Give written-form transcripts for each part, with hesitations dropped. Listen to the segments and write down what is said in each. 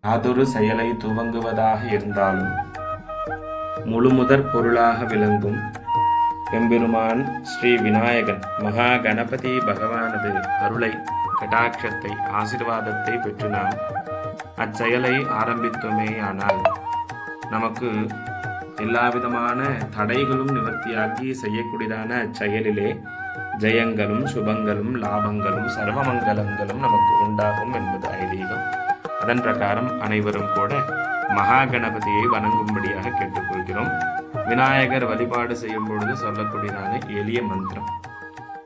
யாதொரு செயலை துவங்குவதாக இருந்தாலும் முழுமுதற் பொருளாக விளங்கும் எம்பெருமான் ஸ்ரீ விநாயகன் மகா கணபதி பகவானது அருளை, கடாட்சத்தை, ஆசீர்வாதத்தை பெற்று நாம் அச்செயலை ஆரம்பித்தோமேயானால் நமக்கு எல்லா விதமான தடைகளும் நிவர்த்தியாக்கி செய்யக்கூடியதான அச்செயலிலே ஜெயங்களும் சுபங்களும் லாபங்களும் சர்வமங்கலங்களும் நமக்கு உண்டாகும் என்பது ஐதீகம். அதன் பிரகாரம் அனைவரும் கூட மகா கணபதியை வணங்கும்படியாக கேட்டுக்கொள்கிறோம். விநாயகர் வழிபாடு செய்யும் பொழுது சொல்லக்கூடியதான எளிய மந்திரம்: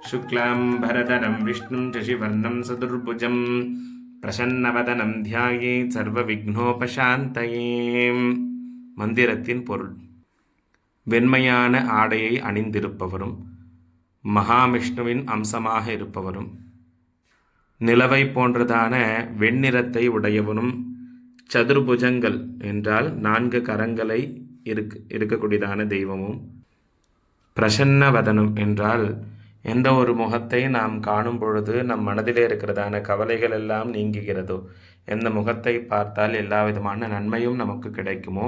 சுக்லாம் பரதரம் விஷ்ணும் சசிவர்ணம் சதுர்புஜம் பிரசன்னவதனம் தியாயே சர்வ விக்னோபசாந்தயே. மந்திரத்தின் பொருள்: வெண்மையான ஆடையை அணிந்திருப்பவரும் மகாவிஷ்ணுவின் அம்சமாக இருப்பவரும் நிலவை போன்றதான வெண்ணிறத்தை உடையவனும் சதுர்புஜங்கள் என்றால் 4 கரங்களை இருக்கக்கூடியதான தெய்வமும் பிரசன்னவதனம் என்றால் எந்த ஒரு முகத்தை நாம் காணும் பொழுது நம் மனதிலே இருக்கிறதான கவலைகள் எல்லாம் நீங்குகிறதோ, எந்த முகத்தை பார்த்தால் எல்லா விதமான நன்மையும் நமக்கு கிடைக்குமோ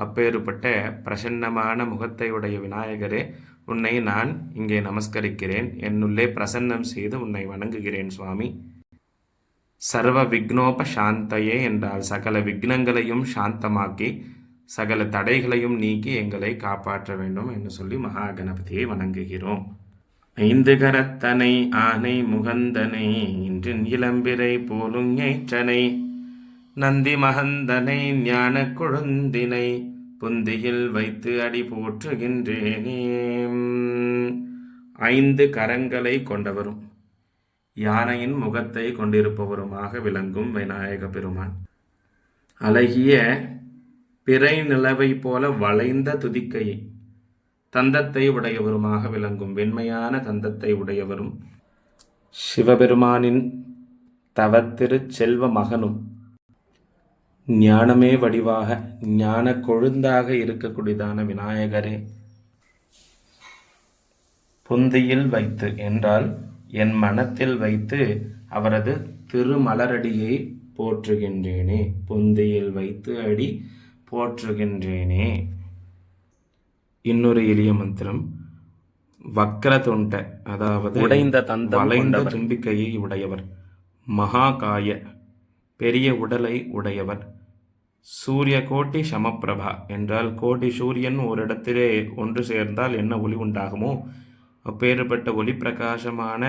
அப்பேற்பட்ட பிரசன்னமான முகத்தை உடைய விநாயகரே, உன்னை நான் இங்கே நமஸ்கரிக்கிறேன். என்னுள்ளே பிரசன்னம் செய்து உன்னை வணங்குகிறேன் சுவாமி. சர்வ விக்னோபசாந்தையே என்றால் சகல விக்னங்களையும் சாந்தமாக்கி சகல தடைகளையும் நீக்கி எங்களை காப்பாற்ற வேண்டும் என்று சொல்லி மகா கணபதியை வணங்குகிறோம். 5 கரத்தனை ஆனை முகந்தனை இன்று இளம்பிரை போலும் ஏற்றனை நந்தி மகந்தனை ஞான கொழுந்தினை புந்தியில் வைத்து அடி போற்றுகின்றேனே. 5 கரங்களை கொண்டவரும் யானையின் முகத்தை கொண்டிருப்பவருமாக விளங்கும் விநாயக பெருமான், அழகிய பிறை நிலவை போல வளைந்த துதிக்கையை தந்தத்தை உடையவருமாக விளங்கும் வெண்மையான தந்தத்தை உடையவரும் சிவபெருமானின் தவத்திரு செல்வ மகனும் ஞானமே வடிவாக ஞான கொழுந்தாக இருக்கக்கூடியதான விநாயகரே, புந்தியில் வைத்து என்றால் என் மனத்தில் வைத்து அவரது திருமலரடியை போற்றுகின்றேனே. புந்தியில் வைத்து அடி போற்றுகின்றேனே. இன்னொரு எளிய மந்திரம்: வக்ரதுண்ட அதாவது உடைந்த தந்தம் வளைந்த தும்பிக்கையை உடையவர், மகாகாய பெரிய உடலை உடையவர், சூரிய கோட்டி சமப்பிரபா என்றால் கோட்டி சூரியன் ஒரு இடத்திலே ஒன்று சேர்ந்தால் என்ன ஒளி உண்டாகுமோ அப்பேற்பட்ட ஒளி பிரகாசமான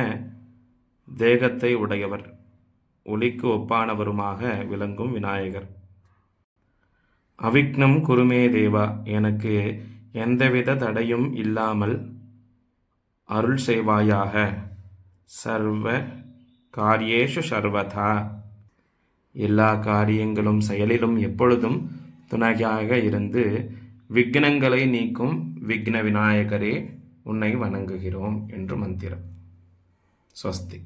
தேகத்தை உடையவர், ஒளிக்கு ஒப்பானவருமாக விளங்கும் விநாயகர். அவிக்னம் குருமே தேவா, எனக்கு எந்தவித தடையும் இல்லாமல் அருள் செய்வாயாக. சர்வ காரியேஷு சர்வதா, எல்லா காரியங்களும் செயலிலும் எப்பொழுதும் துணையாக இருந்து விக்னங்களை நீக்கும் விக்ன விநாயகரே, உன்னை வணங்குகிறோம் என்று மந்திரம். ஸ்வஸ்தி.